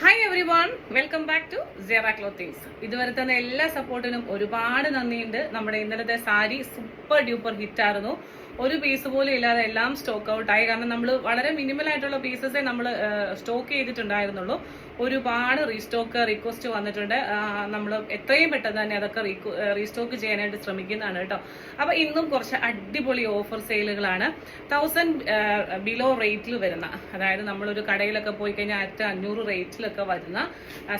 Hi everyone, welcome back to Sierra Clothings. ഇതുവരെ തന്നെ എല്ലാ സപ്പോർട്ടിനും ഒരുപാട് നന്ദിയുണ്ട്. നമ്മുടെ ഇന്നലത്തെ സാരി സൂപ്പർ ഡ്യൂപ്പർ ഹിറ്റ് ആയിരുന്നു. ഒരു പീസ് പോലും ഇല്ലാതെ എല്ലാം സ്റ്റോക്ക് ഔട്ട് ആയി. കാരണം നമ്മൾ വളരെ മിനിമൽ ആയിട്ടുള്ള പീസസേ നമ്മൾ സ്റ്റോക്ക് ചെയ്തിട്ടുണ്ടായിരുന്നുള്ളൂ. ഒരുപാട് റീസ്റ്റോക്ക് റിക്വസ്റ്റ് വന്നിട്ടുണ്ട്. നമ്മൾ എത്രയും പെട്ടെന്ന് തന്നെ അതൊക്കെ റീസ്റ്റോക്ക് ചെയ്യാനായിട്ട് ശ്രമിക്കുന്നതാണ് കേട്ടോ. അപ്പൊ ഇന്നും കുറച്ച് അടിപൊളി ഓഫർ സെയിലുകളാണ്. 1000 ബിലോ റേറ്റിൽ വരുന്ന, അതായത് നമ്മളൊരു കടയിലൊക്കെ പോയി കഴിഞ്ഞാൽ 1500 റേറ്റിലൊക്കെ വരുന്ന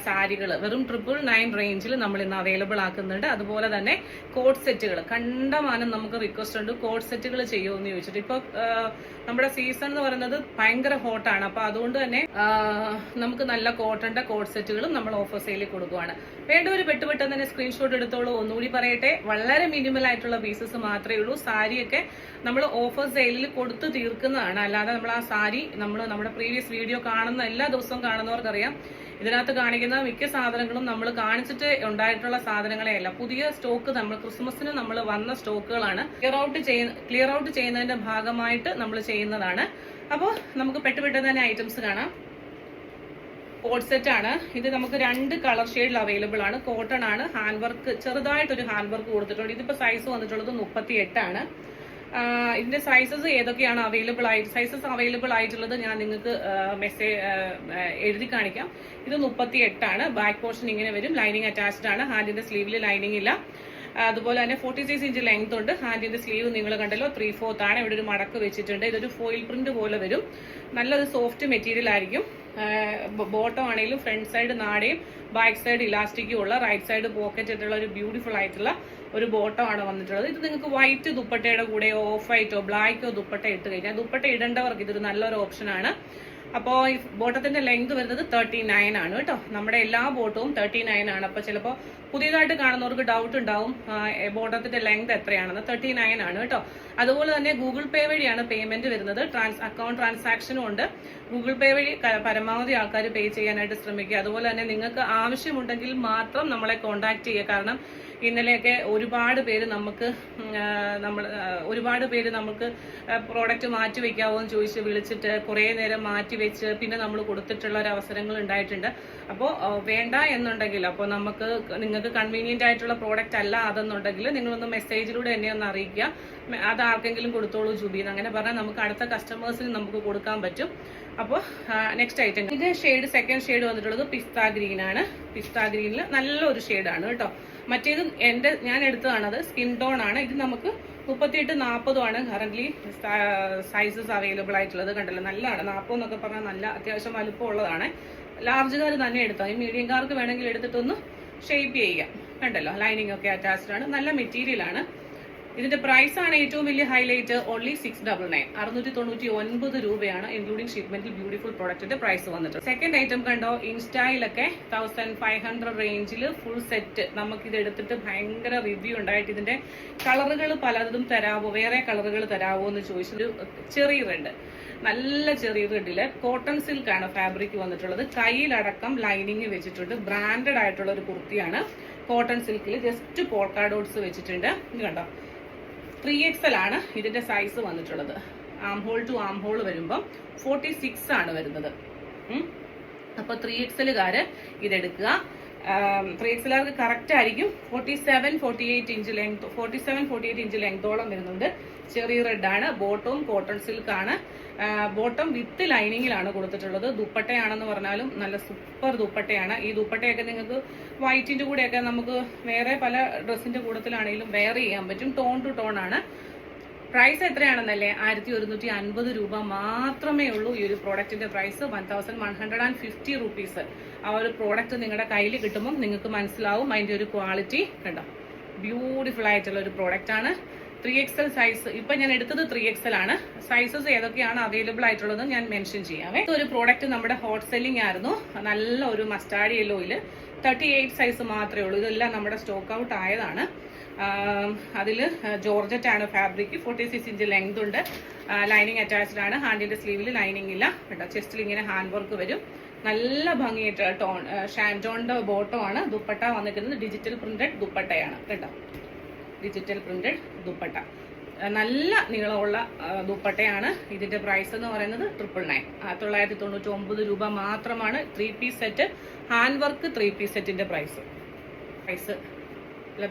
സാരികൾ വെറും 999 റേഞ്ചിൽ നമ്മൾ ഇന്ന് അവൈലബിൾ ആക്കുന്നുണ്ട്. അതുപോലെ തന്നെ കോഡ് സെറ്റുകൾ കണ്ടമാനം നമുക്ക് റിക്വസ്റ്റ് ഉണ്ട്. കോഡ് സെറ്റുകൾ ചെയ്യുമെന്ന് ചോദിച്ചിട്ട് ഇപ്പൊ നമ്മുടെ സീസൺ എന്ന് പറയുന്നത് ഭയങ്കര ഹോട്ടാണ്. അപ്പൊ അതുകൊണ്ട് തന്നെ നമുക്ക് നല്ല കോട്ടന്റെ കോഡ് സെറ്റുകളും നമ്മൾ ഓഫർ സെയിലിൽ കൊടുക്കുവാണ്. വേണ്ടവര് പെട്ടെന്ന് തന്നെ സ്ക്രീൻഷോട്ട് എടുത്തോളൂ. ഒന്നുകൂടി പറയട്ടെ, വളരെ മിനിമൽ ആയിട്ടുള്ള പീസസ് മാത്രമേ ഉള്ളൂ. സാരിയൊക്കെ നമ്മൾ ഓഫർ സെയിലിൽ കൊടുത്തു തീർക്കുന്നതാണ്. അല്ലാതെ നമ്മൾ ആ സാരി നമ്മുടെ പ്രീവിയസ് വീഡിയോ കാണുന്ന എല്ലാ ദിവസവും കാണുന്നവർക്കറിയാം, ഇതിനകത്ത് കാണിക്കുന്ന മിക്ക സാധനങ്ങളും നമ്മൾ കാണിച്ചിട്ട് ഉണ്ടായിട്ടുള്ള സാധനങ്ങളെ അല്ല, പുതിയ സ്റ്റോക്ക് നമ്മൾ ക്രിസ്മസിന് നമ്മൾ വന്ന സ്റ്റോക്കുകളാണ് ക്ലിയർ ഔട്ട് ചെയ്യുന്നതിന്റെ ഭാഗമായിട്ട് നമ്മൾ ചെയ്യുന്നതാണ്. അപ്പോൾ നമുക്ക് പെട്ടെന്ന് തന്നെ ഐറ്റംസ് കാണാം. കോഡ് സെറ്റ് ആണ് ഇത്. നമുക്ക് 2 കളർ ഷെയ്ഡിൽ അവൈലബിൾ ആണ്. കോട്ടൺ ആണ്. ഹാൻഡ് വർക്ക്, ചെറുതായിട്ടൊരു ഹാൻഡ് വർക്ക് കൊടുത്തിട്ടുണ്ട്. ഇതിപ്പോ സൈസ് വന്നിട്ടുള്ളത് 38 ആണ്. ഇതിന്റെ സൈസസ് ഏതൊക്കെയാണ് സൈസസ് അവൈലബിൾ ആയിട്ടുള്ളത് ഞാൻ നിങ്ങൾക്ക് എഴുതി കാണിക്കാം. ഇത് 38 ആണ്. ബാക്ക് പോർഷൻ ഇങ്ങനെ വരും. ലൈനിങ് അറ്റാച്ച്ഡ് ആണ്. ഹാൻഡിന്റെ സ്ലീവിൽ ലൈനിങ് ഇല്ല. അതുപോലെ തന്നെ 46 ഇഞ്ച് ലെങ്ത് ഉണ്ട്. ഹാൻഡിന്റെ സ്ലീവ് നിങ്ങൾ കണ്ടല്ലോ, 3/4 ആണ്. ഇവിടെ ഒരു മടക്ക് വെച്ചിട്ടുണ്ട്. ഇതൊരു ഫോയിൽ പ്രിന്റ് പോലെ വരും. നല്ലൊരു സോഫ്റ്റ് മെറ്റീരിയൽ ആയിരിക്കും. ബോട്ടം ആണെങ്കിലും ഫ്രണ്ട് സൈഡ് നാടയും ബാക്ക് സൈഡ് ഇലാസ്റ്റിക്കും ഉള്ള, റൈറ്റ് സൈഡ് പോക്കറ്റ് ആയിട്ടുള്ള ഒരു ബ്യൂട്ടിഫുൾ ആയിട്ടുള്ള ഒരു ബോട്ടം ആണ് വന്നിട്ടുള്ളത്. ഇത് നിങ്ങൾക്ക് വൈറ്റ് ദുപ്പട്ടയുടെ കൂടെ ഓഫ് വൈറ്റോ ബ്ലാക്കോ ദുപ്പട്ട ഇട്ട് കഴിഞ്ഞാൽ, ദുപ്പട്ട ഇടേണ്ടവർക്ക് ഇതൊരു നല്ലൊരു ഓപ്ഷൻ ആണ്. അപ്പോൾ ഈ ബോട്ടത്തിന്റെ ലെങ്ത് വരുന്നത് 39 ആണ് കേട്ടോ. നമ്മുടെ എല്ലാ ബോട്ടവും 39 ആണ്. അപ്പൊ ചിലപ്പോൾ പുതിയതായിട്ട് കാണുന്നവർക്ക് ഡൗട്ട് ഉണ്ടാവും ബോട്ടത്തിന്റെ ലെങ്ത് എത്രയാണെന്ന്. 39 ആണ് കേട്ടോ. അതുപോലെ തന്നെ ഗൂഗിൾ പേ വഴിയാണ് പേയ്മെന്റ് വരുന്നത്. അക്കൗണ്ട് ട്രാൻസാക്ഷനും ഉണ്ട്. ഗൂഗിൾ പേ വഴി പരമാവധി ആൾക്കാർ പേ ചെയ്യാനായിട്ട് ശ്രമിക്കുക. അതുപോലെ തന്നെ നിങ്ങൾക്ക് ആവശ്യമുണ്ടെങ്കിൽ മാത്രം നമ്മളെ കോൺടാക്ട് ചെയ്യുക. കാരണം ഇന്നലെയൊക്കെ ഒരുപാട് പേര് നമുക്ക് പ്രോഡക്റ്റ് മാറ്റി വെക്കാവോ എന്ന് ചോദിച്ച് വിളിച്ചിട്ട് കുറേ നേരം മാറ്റി വെച്ച് പിന്നെ നമ്മൾ കൊടുത്തിട്ടുള്ള ഒരു അവസരങ്ങൾ ഉണ്ടായിട്ടുണ്ട്. അപ്പോൾ വേണ്ട എന്നുണ്ടെങ്കിൽ, അപ്പോൾ നിങ്ങൾക്ക് കൺവീനിയന്റ് ആയിട്ടുള്ള പ്രോഡക്റ്റ് അല്ല അതെന്നുണ്ടെങ്കിൽ നിങ്ങളൊന്ന് മെസ്സേജിലൂടെ എന്നെ ഒന്ന് അറിയിക്കുക. അത് ആർക്കെങ്കിലും കൊടുത്തോളൂ ജുബീന്ന് അങ്ങനെ പറഞ്ഞാൽ നമുക്ക് അടുത്ത കസ്റ്റമേഴ്സിന് നമുക്ക് കൊടുക്കാൻ പറ്റും. അപ്പോൾ നെക്സ്റ്റ് ഐറ്റം, ഇത് സെക്കൻഡ് ഷെയ്ഡ് വന്നിട്ടുള്ളത് പിസ്ത ഗ്രീൻ ആണ്. പിസ്ത ഗ്രീനിൽ നല്ലൊരു ഷെയ്ഡാണ് കേട്ടോ. മറ്റേത് ഞാൻ എടുത്തതാണത് സ്കിൻ ടോൺ ആണ്. ഇത് നമുക്ക് 38-40 ആണ് കറന്റ് സൈസസ് അവൈലബിൾ ആയിട്ടുള്ളത്. കണ്ടല്ലോ, നല്ലതാണ്. 40 എന്നൊക്കെ പറഞ്ഞാൽ നല്ല അത്യാവശ്യം വലുപ്പം ഉള്ളതാണ്. ലാർജുകാർ തന്നെ എടുത്താൽ, ഈ മീഡിയംകാർക്ക് വേണമെങ്കിൽ എടുത്തിട്ടൊന്ന് ഷേപ്പ് ചെയ്യാം. കണ്ടല്ലോ, ലൈനിങ് ഒക്കെ അറ്റാച്ച്ഡ് ആണ്. നല്ല മെറ്റീരിയൽ ആണ്. ഇതിന്റെ പ്രൈസ് ആണ് ഏറ്റവും വലിയ ഹൈലൈറ്റ്. ഓൺലി 699, 699 രൂപയാണ് ഇൻക്ലൂഡിംഗ് ഷിപ്മെന്റിൽ ബ്യൂട്ടിഫുൾ പ്രോഡക്റ്റിന്റെ പ്രൈസ് വന്നിട്ട്. സെക്കൻഡ് ഐറ്റം കണ്ടോ, ഇൻസ്റ്റയിലൊക്കെ 1500 റേഞ്ചിൽ ഫുൾ സെറ്റ് നമുക്കിത് എടുത്തിട്ട് ഭയങ്കര റിവ്യൂ ഉണ്ടായിട്ട് ഇതിന്റെ കളറുകൾ പലതും തരാവോ, വേറെ കളറുകൾ തരാവോ എന്ന് ചോദിച്ചൊരു ചെറിയ റെഡ്, നല്ല ചെറിയ റെഡില് കോട്ടൺ സിൽക്ക് ആണ് ഫാബ്രിക് വന്നിട്ടുള്ളത്. കയ്യിലടക്കം ലൈനിങ് വെച്ചിട്ടുണ്ട്. ബ്രാൻഡഡ് ആയിട്ടുള്ള ഒരു കുർത്തിയാണ്. കോട്ടൺ സിൽക്കിൽ ജസ്റ്റ് പോൾക്കാ ഡോട്ട്സ് വെച്ചിട്ടുണ്ട്. ഇത് കണ്ടോ, 3XL ആണ് ഇതിന്റെ സൈസ് വന്നിട്ടുള്ളത്. Arm hole to arm hole വരുമ്പം 46 ആണ് വരുന്നത്. അപ്പൊ 3XLകാര് ഇതെടുക്കുക. 3XLകാർക്ക് കറക്റ്റ് ആയിരിക്കും. 47-48 ഇഞ്ച് ലെങ്തോളം വരുന്നുണ്ട്. ചെറിയ റെഡ് ആണ്. ബോട്ടവും കോട്ടൺ സിൽക്ക് ആണ്. ബോട്ടം വിത്ത് ലൈനിങ്ങിലാണ് കൊടുത്തിട്ടുള്ളത്. ദുപ്പട്ടയാണെന്ന് പറഞ്ഞാലും നല്ല സൂപ്പർ ദുപ്പട്ടയാണ്. ഈ ദുപ്പട്ടയൊക്കെ നിങ്ങൾക്ക് വൈറ്റിന്റെ കൂടെയൊക്കെ നമുക്ക് വേറെ പല ഡ്രസ്സിന്റെ കൂട്ടത്തിലാണെങ്കിലും വെയർ ചെയ്യാൻ പറ്റും. ടോൺ ടു ടോൺ ആണ്. പ്രൈസ് എത്രയാണെന്നല്ലേ, 1150 രൂപ മാത്രമേ ഉള്ളൂ ഈ ഒരു പ്രോഡക്റ്റിന്റെ പ്രൈസ്. 1150 റുപ്പീസ്. ആ ഒരു പ്രോഡക്റ്റ് നിങ്ങളുടെ കയ്യിൽ കിട്ടുമ്പോൾ നിങ്ങൾക്ക് മനസ്സിലാവും അതിന്റെ ഒരു ക്വാളിറ്റി. കണ്ടോ, ബ്യൂട്ടിഫുൾ ആയിട്ടുള്ള ഒരു പ്രോഡക്റ്റ് ആണ്. 3XL size. ഇപ്പൊ ഞാൻ എടുത്തത് 3XL ആണ്. സൈസസ് ഏതൊക്കെയാണ് അവൈലബിൾ ആയിട്ടുള്ളത് ഞാൻ മെൻഷൻ ചെയ്യാവേ. ഒരു പ്രോഡക്റ്റ് നമ്മുടെ ഹോട്ട് സെല്ലിംഗ് ആയിരുന്നു. നല്ല ഒരു മസ്റ്റാർഡ് യെല്ലോയില് 38 സൈസ് മാത്രമേ ഉള്ളൂ. ഇതെല്ലാം നമ്മുടെ സ്റ്റോക്ക് ഔട്ട് ആയതാണ്. അതിൽ ജോർജറ്റ് ആണ് ഫാബ്രിക്. 46 ഇഞ്ച് ലെങ്ത് ഉണ്ട്. ലൈനിങ് അറ്റാച്ച്ഡ് ആണ്. ഹാൻഡിന്റെ സ്ലീവിൽ ലൈനിങ് ഇല്ല കേട്ടോ. ചെസ്റ്റിൽ ഇങ്ങനെ ഹാൻഡ് വർക്ക് വരും. നല്ല ഭംഗിയായിട്ട് ഷാൻറ്റോണിന്റെ ബോട്ടം ആണ്. ദുപ്പട്ട വന്നിരിക്കുന്നത് ഡിജിറ്റൽ പ്രിന്റഡ് ദുപ്പട്ടയാണ് കേട്ടോ. Digital printed dupatta. നല്ല നീളമുള്ള ദുപ്പട്ടയാണ്. ഇതിന്റെ പ്രൈസ് എന്ന് പറയുന്നത് 999, 999 രൂപ മാത്രമാണ്. 3 piece set, hand work 3 piece സെറ്റിന്റെ പ്രൈസ്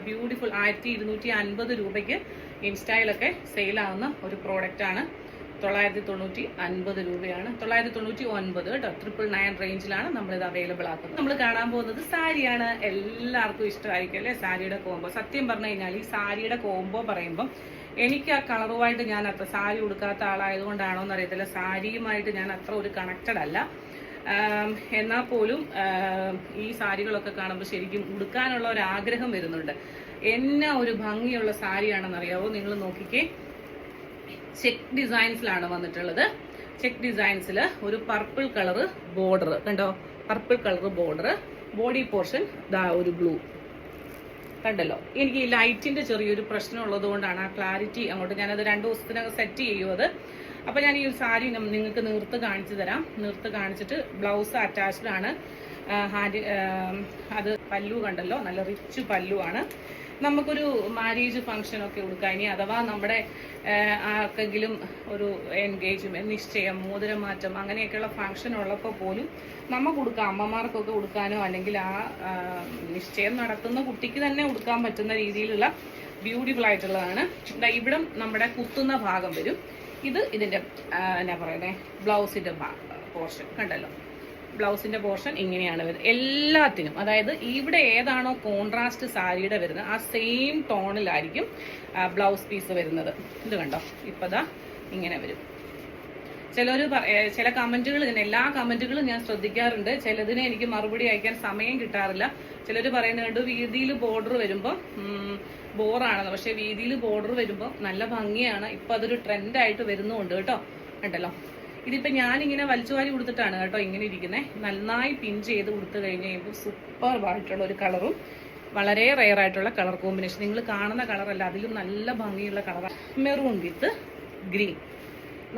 ബ്യൂട്ടിഫുൾ 1250 രൂപയ്ക്ക് ഇൻസ്റ്റയിലൊക്കെ സെയിലാവുന്ന ഒരു പ്രോഡക്റ്റ് ആണ്. 950 രൂപയാണ്. 999 കേട്ടോ. 999 റേഞ്ചിലാണ് നമ്മളിത് അവൈലബിൾ ആക്കുന്നത്. നമ്മൾ കാണാൻ പോകുന്നത് സാരിയാണ്. എല്ലാവർക്കും ഇഷ്ടമായിരിക്കും അല്ലേ സാരിയുടെ കോംബോ. സത്യം പറഞ്ഞു കഴിഞ്ഞാൽ ഈ സാരിയുടെ കോംബോ പറയുമ്പോൾ എനിക്ക് ആ കളറുമായിട്ട് ഞാൻ അത്ര സാരി ഉടുക്കാത്ത ആളായതുകൊണ്ടാണോ എന്നറിയത്തില്ല, സാരിയുമായിട്ട് ഞാൻ അത്ര ഒരു കണക്റ്റഡ് അല്ല. എന്നാൽ പോലും ഈ സാരികളൊക്കെ കാണുമ്പോൾ ശരിക്കും ഉടുക്കാനുള്ള ഒരു ആഗ്രഹം വരുന്നുണ്ട്. എന്നാ ഒരു ഭംഗിയുള്ള സാരിയാണെന്നറിയാവോ? നിങ്ങൾ നോക്കിക്കേ, ചെക്ക് ഡിസൈൻസിലാണ് വന്നിട്ടുള്ളത്. ചെക്ക് ഡിസൈൻസിൽ ഒരു പർപ്പിൾ കളർ ബോർഡർ കണ്ടോ, purple colour border, body portion ദാ ഒരു ബ്ലൂ കണ്ടല്ലോ. എനിക്ക് ഈ ലൈറ്റിന്റെ ചെറിയൊരു പ്രശ്നം ഉള്ളത് കൊണ്ടാണ് ആ ക്ലാരിറ്റി അങ്ങോട്ട്, ഞാനത് 2 ദിവസത്തിനകം സെറ്റ് ചെയ്യും അത്. അപ്പൊ ഞാൻ ഈ ഒരു സാരി നിങ്ങൾക്ക് നീർത്ത് കാണിച്ചു തരാം. നീർത്ത് കാണിച്ചിട്ട് ബ്ലൗസ് അറ്റാച്ച്ഡ് ആണ്. ഹാൻഡ് അത് പല്ലു കണ്ടല്ലോ, നല്ല റിച്ച് പല്ലു ആണ്. നമുക്കൊരു മാരേജ് ഫംഗ്ഷൻ ഒക്കെ കൊടുക്കാം. ഇനി അഥവാ നമ്മുടെ ആർക്കെങ്കിലും ഒരു എൻഗേജ്മെന്റ്, നിശ്ചയം, മോതിരമാറ്റം അങ്ങനെയൊക്കെയുള്ള ഫംഗ്ഷൻ ഉള്ളപ്പോൾ പോലും നമുക്ക് കൊടുക്കാം. അമ്മമാർക്കൊക്കെ കൊടുക്കാനോ അല്ലെങ്കിൽ ആ നിശ്ചയം നടത്തുന്ന കുട്ടിക്ക് തന്നെ കൊടുക്കാൻ പറ്റുന്ന രീതിയിലുള്ള ബ്യൂട്ടിഫുൾ ആയിട്ടുള്ളതാണ്. ഇവിടം നമ്മുടെ കുത്തുന്ന ഭാഗം വരും. ഇത് ഇതിന്റെ എന്നാ പറയുന്നത് ബ്ലൗസിന്റെ പോർഷൻ കണ്ടല്ലോ. ബ്ലൗസിന്റെ പോർഷൻ ഇങ്ങനെയാണ് വരുന്നത് എല്ലാത്തിനും. അതായത് ഇവിടെ ഏതാണോ കോൺട്രാസ്റ്റ് സാരിയുടെ വരുന്നത് ആ സെയിം ടോണിലായിരിക്കും ബ്ലൗസ് പീസ് വരുന്നത്. ഇത് കണ്ടോ, ഇപ്പതാ ഇങ്ങനെ വരും. ചില കമന്റുകൾ, എല്ലാ കമന്റുകളും ഞാൻ ശ്രദ്ധിക്കാറുണ്ട്. ചിലതിന് എനിക്ക് മറുപടി അയക്കാൻ സമയം കിട്ടാറില്ല. ചിലർ പറയുന്നുണ്ട് വീതിയിൽ ബോർഡർ വരുമ്പോൾ ബോറാണെന്ന്. പക്ഷെ വീതിയിൽ ബോർഡർ വരുമ്പോൾ നല്ല ഭംഗിയാണ്. ഇപ്പൊ അതൊരു ട്രെൻഡായിട്ട് വരുന്നുണ്ട് കേട്ടോ. കണ്ടല്ലോ, ഇതിപ്പോ ഞാനിങ്ങനെ വലിച്ചുവാരി കൊടുത്തിട്ടാണ് കേട്ടോ ഇങ്ങനെ ഇരിക്കുന്നത്. നന്നായി പിൻ ചെയ്ത് കൊടുത്തു കഴിഞ്ഞ് കഴിയുമ്പോൾ സൂപ്പർവായിട്ടുള്ള ഒരു കളറും വളരെ റെയർ ആയിട്ടുള്ള കളർ കോമ്പിനേഷൻ. നിങ്ങൾ കാണുന്ന കളറല്ല, അതിലും നല്ല ഭംഗിയുള്ള കളറാണ്. മെറൂൺ വിത്ത് ഗ്രീൻ,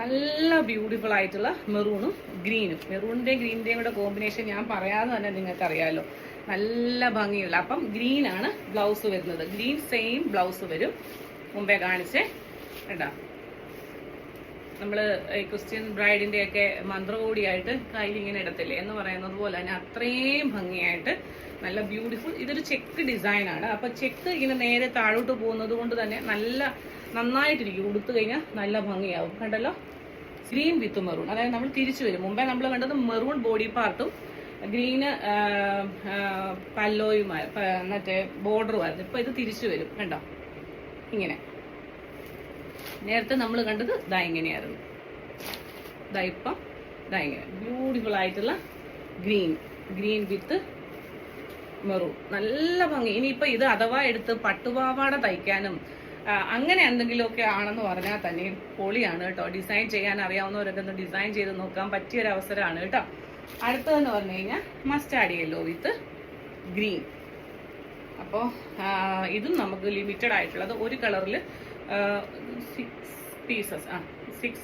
നല്ല ബ്യൂട്ടിഫുൾ ആയിട്ടുള്ള മെറൂണും ഗ്രീനും. മെറൂണിന്റെയും ഗ്രീനിന്റെയും കൂടെ കോമ്പിനേഷൻ ഞാൻ പറയാതെ തന്നെ നിങ്ങൾക്ക് അറിയാമല്ലോ, നല്ല ഭംഗിയുള്ള. അപ്പം ഗ്രീൻ ആണ് ബ്ലൗസ് വരുന്നത്. ഗ്രീൻ സെയിം ബ്ലൗസ് വരും. മുമ്പേ കാണിച്ചേ കേട്ടോ. നമ്മള് ക്രിസ്ത്യൻ ബ്രൈഡിന്റെ ഒക്കെ മന്ത്രകോടിയായിട്ട് കയ്യിൽ ഇങ്ങനെ ഇടത്തില്ലേ എന്ന് പറയുന്നത് പോലെ തന്നെ അത്രയും ഭംഗിയായിട്ട് നല്ല ബ്യൂട്ടിഫുൾ. ഇതൊരു ചെക്ക് ഡിസൈൻ ആണ്. അപ്പൊ ചെക്ക് ഇങ്ങനെ നേരെ താഴോട്ട് പോകുന്നത് കൊണ്ട് തന്നെ നന്നായിട്ടിരിക്കും. ഉടുത്തു കഴിഞ്ഞാൽ നല്ല ഭംഗിയാവും. കണ്ടല്ലോ, ഗ്രീൻ വിത്ത് മെറൂൺ. അതായത് നമ്മൾ തിരിച്ചു വരും. മുമ്പേ നമ്മൾ കണ്ടത് മെറൂൺ ബോഡി പാർട്ടും ഗ്രീന് പല്ലോയുമായി മറ്റേ ബോർഡറുമായിരുന്നു. ഇപ്പൊ ഇത് തിരിച്ചു വരും. കണ്ടോ, ഇങ്ങനെ. നേരത്തെ നമ്മൾ കണ്ടത് ദാ ഇങ്ങനെയായിരുന്നു. ദാ ഇപ്പം ദാ ഇങ്ങനെ ബ്യൂട്ടിഫുൾ ആയിട്ടുള്ള ഗ്രീൻ വിത്ത് മെറൂൺ, നല്ല ഭംഗി. ഇനിയിപ്പോ ഇത് അഥവാ എടുത്ത് പട്ടുപാവാട തയ്ക്കാനും അങ്ങനെ എന്തെങ്കിലുമൊക്കെ ആണെന്ന് പറഞ്ഞാൽ തന്നെ പൊളിയാണ് കേട്ടോ. ഡിസൈൻ ചെയ്യാൻ അറിയാവുന്നവരൊക്കെ ഒന്ന് ഡിസൈൻ ചെയ്ത് നോക്കാൻ പറ്റിയൊരു അവസരമാണ് കേട്ടോ. അടുത്തതെന്ന് പറഞ്ഞു കഴിഞ്ഞാൽ മസ്റ്റാർഡ് യെല്ലോ വിത്ത് ഗ്രീൻ. അപ്പോൾ ഇതും നമുക്ക് ലിമിറ്റഡ് ആയിട്ടുള്ളത് ഒരു കളറിൽ 6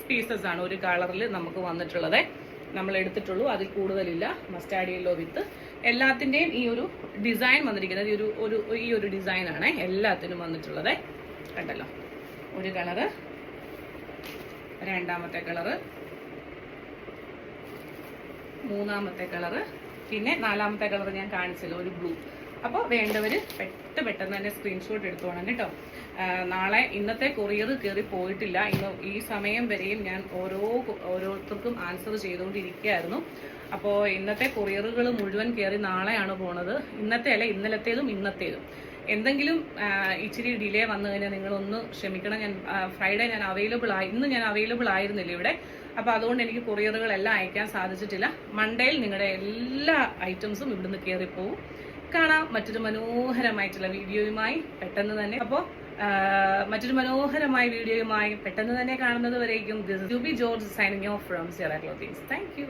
പീസസ് ആണ് ഒരു കളറിൽ നമുക്ക് വന്നിട്ടുള്ളത്. നമ്മൾ എടുത്തിട്ടുള്ളൂ, അതിൽ കൂടുതലില്ല. മസ്റ്റാർഡ് യെല്ലോ വിത്ത് എല്ലാത്തിൻ്റെയും ഈ ഒരു ഡിസൈൻ വന്നിരിക്കുന്നത് ഈ ഒരു ഡിസൈനാണ് എല്ലാത്തിനും വന്നിട്ടുള്ളത്. കണ്ടല്ലോ, ഒരു കളറ്, രണ്ടാമത്തെ കളറ്, മൂന്നാമത്തെ കളറ്, പിന്നെ നാലാമത്തെ കളർ ഞാൻ കാണിച്ചല്ലോ, ഒരു ബ്ലൂ. അപ്പോൾ വേണ്ടവര് പെട്ടെന്ന് തന്നെ സ്ക്രീൻഷോട്ട് എടുത്തോണം കേട്ടോ. നാളെ ഇന്നത്തെ കൊറിയർ കയറി പോയിട്ടില്ല. ഈ സമയം വരെയും ഞാൻ ഓരോരുത്തർക്കും ആൻസർ ചെയ്തുകൊണ്ടിരിക്കുകയായിരുന്നു. അപ്പോൾ ഇന്നത്തെ കൊറിയറുകൾ മുഴുവൻ കയറി നാളെയാണ് പോണത്. ഇന്നത്തെ അല്ല, ഇന്നലത്തേതും ഇന്നത്തേതും. എന്തെങ്കിലും ഇച്ചിരി ഡിലേ വന്നു കഴിഞ്ഞാൽ നിങ്ങളൊന്ന് ക്ഷമിക്കണം. ഞാൻ ഫ്രൈഡേ ഇന്ന് ഞാൻ അവൈലബിൾ ആയിരുന്നില്ല ഇവിടെ. അപ്പോൾ അതുകൊണ്ട് എനിക്ക് കൊറിയറുകളെല്ലാം അയക്കാൻ സാധിച്ചിട്ടില്ല. മൺഡേയിൽ നിങ്ങളുടെ എല്ലാ ഐറ്റംസും ഇവിടുന്ന് കയറിപ്പോവും. കാണാം മറ്റൊരു മനോഹരമായിട്ടുള്ള വീഡിയോയുമായി പെട്ടെന്ന് തന്നെ. അപ്പോൾ മറ്റൊരു മനോഹരമായ വീഡിയോയുമായി പെട്ടെന്ന് തന്നെ കാണുന്നത് വരേക്കും. This is Jubi George signing off from Sierra Clothings. Thank U.